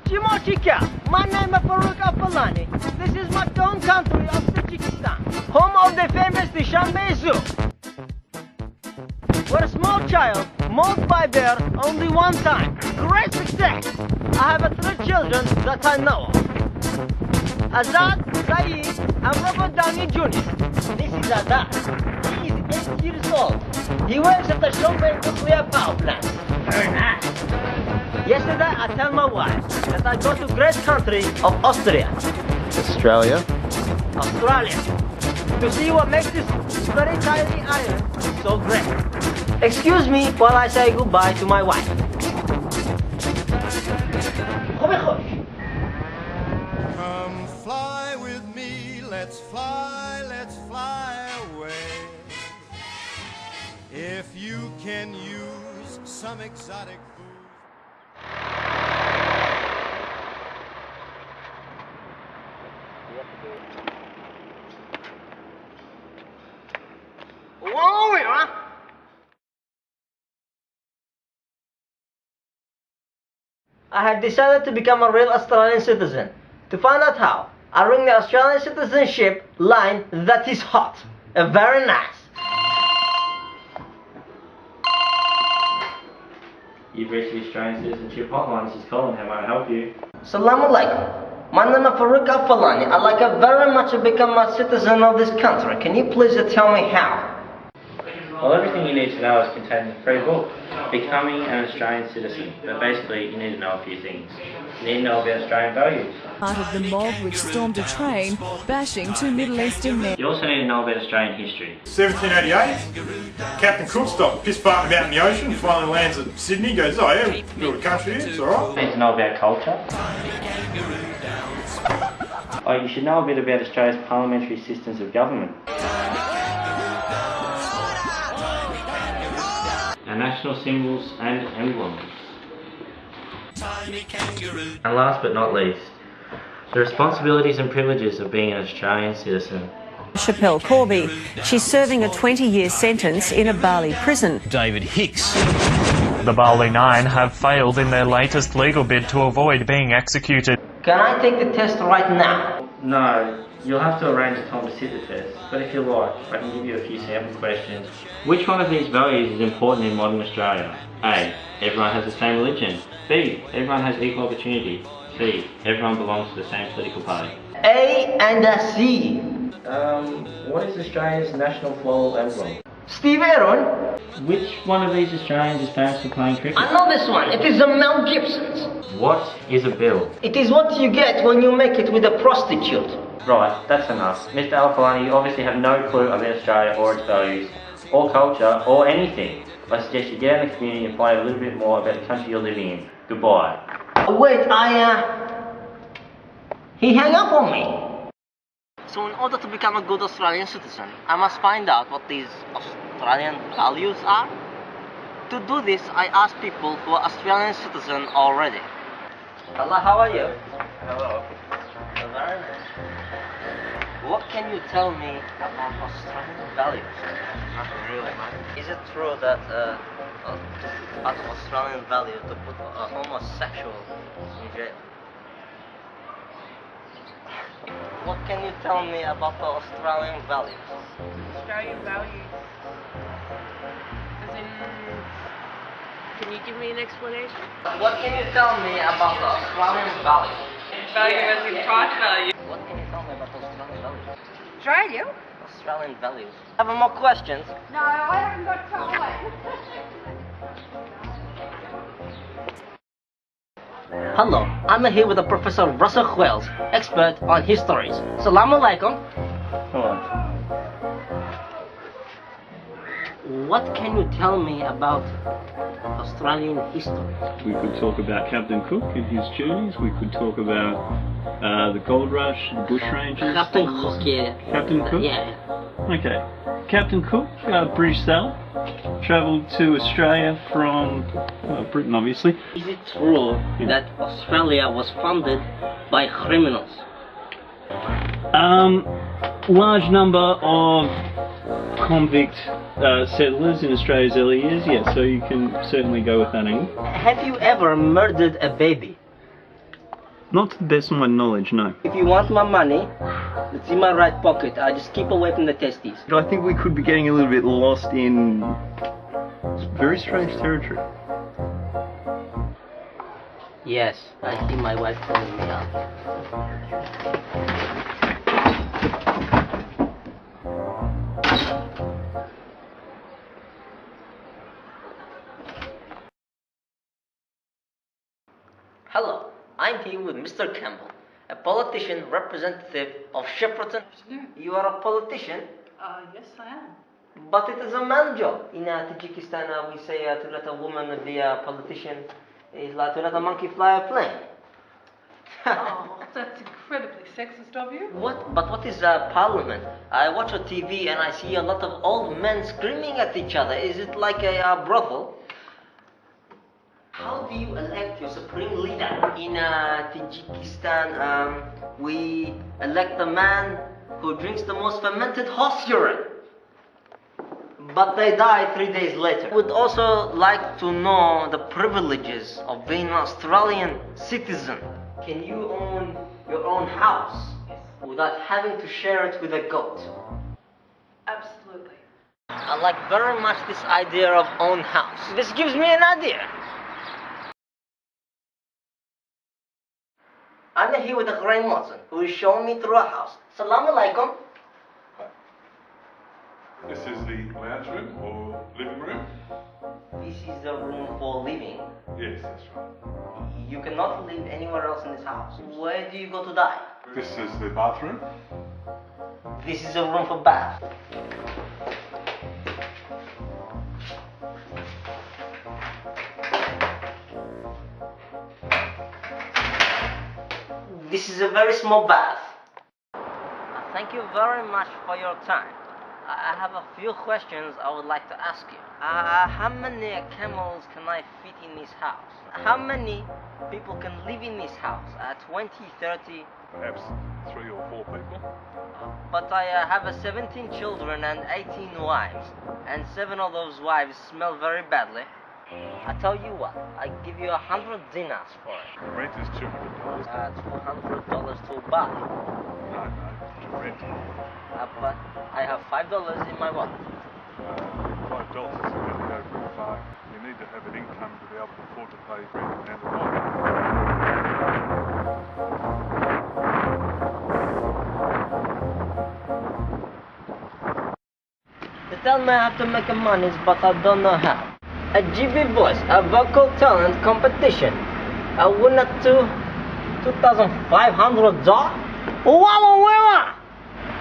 Chimochika, my name is Farukh Al-Fulani. This is my own country of Tajikistan, home of the famous Dushanbe Zoo. We're a small child, mauled by bear only one time. Great success! I have 3 children that I know of. Azad, Saeed, and Robert Downey Jr. This is Azad. He is 8 years old. He works at the Dushanbe nuclear power plant. Very nice. Yesterday I tell my wife that I go to great country of Austria. Australia? Australia. To see what makes this very tiny island so great. Excuse me while I say goodbye to my wife. Come fly with me, let's fly away. If you can use some exotic food. I had decided to become a real Australian citizen. To find out how, I ring the Australian citizenship line that is hot. Very nice. You've reached the Australian Citizenship Hotline. This is Colin. How may I help you? Assalamu alaikum. My name is Farukh Al-Fulani. I'd like very much to become a citizen of this country. Can you please tell me how? Well, everything you need to know is contained in the free book, Becoming an Australian Citizen. But basically, you need to know a few things. You need to know about Australian values. Part of the mob which stormed a train, bashing 2 Middle Eastern men. You also need to know about Australian history. 1788, Captain Cook stopped piss farting about in the ocean, finally lands at Sydney, goes, oh yeah, we built a country here, it's alright. You need to know about culture. Oh, you should know a bit about Australia's parliamentary systems of government. Our national symbols and emblems. And last but not least, the responsibilities and privileges of being an Australian citizen. Chappelle Corby. She's serving a 20-year sentence in a Bali prison. David Hicks. The Bali Nine have failed in their latest legal bid to avoid being executed. Can I take the test right now? No, you'll have to arrange a time to sit the test, but if you like, I can give you a few sample questions. Which one of these values is important in modern Australia? A. Everyone has the same religion. B. Everyone has equal opportunity. C. Everyone belongs to the same political party. A and a C. What is Australia's national floral emblem? Steve Aaron. Which one of these Australians is famous for playing cricket? I know this one. It is a Mel Gibson's. What is a bill? It is what you get when you make it with a prostitute. Right, that's enough. Mr. Al-Fulani, you obviously have no clue about Australia or its values, or culture, or anything. I suggest you get out in the community and find out a little bit more about the country you're living in. Goodbye. Wait, he hung up on me. So in order to become a good Australian citizen, I must find out what these Australian values are. To do this, I ask people who are Australian citizens already. Hello, how are you? Hello. Very nice. What can you tell me about Australian values? Nothing really, mate. Is it true that part of Australian value to put a homosexual in jail? What can you tell me about the Australian values? Australian values? As in, can you give me an explanation? What can you tell me about the Australian values? Value as in price value. What can you tell me about the Australian values? Australia? Australian values. Have more questions? No, I haven't got time. Hello, I'm here with Professor Russell Wells, expert on histories. Assalamu alaikum. Hello. What can you tell me about Australian history? We could talk about Captain Cook and his journeys. We could talk about the gold rush, the bushrangers. Captain Cook, yeah. Captain Cook? Yeah. Okay. Captain Cook, British sailor, travelled to Australia from Britain, obviously. Is it true that Australia was founded by criminals? Large number of convict settlers in Australia's early years, yes, so you can certainly go with that angle. Have you ever murdered a baby? Not to the best of my knowledge, no. If you want my money, it's in my right pocket. I just keep away from the testes. I think we could be getting a little bit lost in very strange territory. Yes, I see my wife calling me out. Hello, I'm here with Mr. Campbell, a politician representative of Shepperton. You are a politician? Yes, I am. But it is a man job. In Tajikistani, we say to let a woman be a politician is like to let a monkey fly a plane. Oh, that's incredibly sexist of you. What? But what is parliament? I watch on TV and I see a lot of old men screaming at each other. Is it like a brothel? How do you elect your supreme leader? In Tajikistan, we elect a man who drinks the most fermented horse urine. But they die 3 days later. Would also like to know the privileges of being an Australian citizen. Can you own your own house without having to share it with a goat? Absolutely. I like very much this idea of own house. This gives me an idea. I'm here with a Grey Watson, who is showing me through a house. Assalamu alaikum. This is the lounge room or living room? This is the room for living. Yes, that's right. You cannot live anywhere else in this house. Where do you go to die? This is the bathroom. This is a room for bath. This is a very small bath. Thank you very much for your time. I have a few questions I would like to ask you. How many camels can I fit in this house? How many people can live in this house? 20, 30? Perhaps 3 or 4 people. But I have 17 children and 18 wives. And 7 of those wives smell very badly. I tell you what, I give you 100 dinars for it. The rent is $200. $200 to buy. No, to rent. But I have $5 in my wallet. $5 is really go pretty far. You need to have an income to be able to afford to pay rent and the mortgage. They tell me I have to make money, but I don't know how. A GB voice, a vocal talent competition. I win it to $2,500. Wow!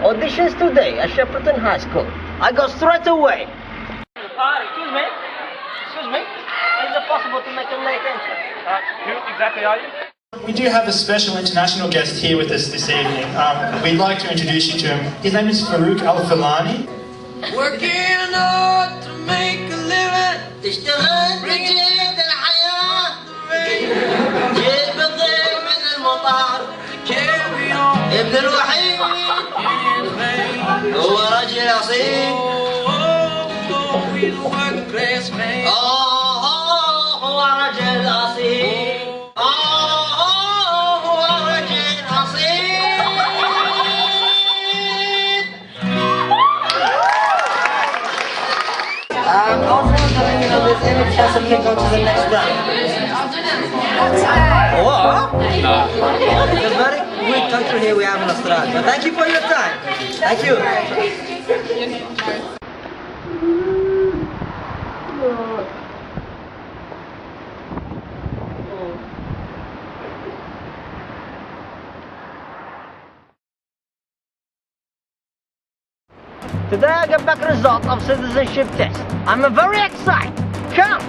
Auditions today at Shepperton High School. I go straight away. Excuse me. Is it possible to make a late entry? Who exactly are you? We do have a special international guest here with us this evening. We'd like to introduce you to him. His name is Farukh Al-Fulani. Working hard to make a living. تشتغل بجيب الحياة. جيب الضيق من المطار. ابن الوحيد هو رجل أصيل. هو رجل أصيل. هو رجل أصيل. There's any chance we can go to the next round? What? It's a very good country here we have in Australia. Thank you for your time. Thank you. Today I get back results of citizenship test. I'm very excited. Come.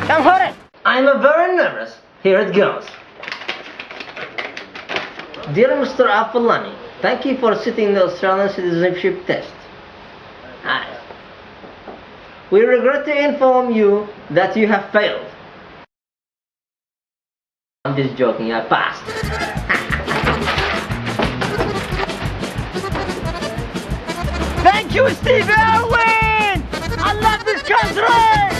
Come for it. I'm very nervous. Here it goes. Dear Mr. Al-Fulani, thank you for sitting the Australian citizenship test. We regret to inform you that you have failed. I'm just joking, I passed. Thank you, Steve Irwin! I love this country!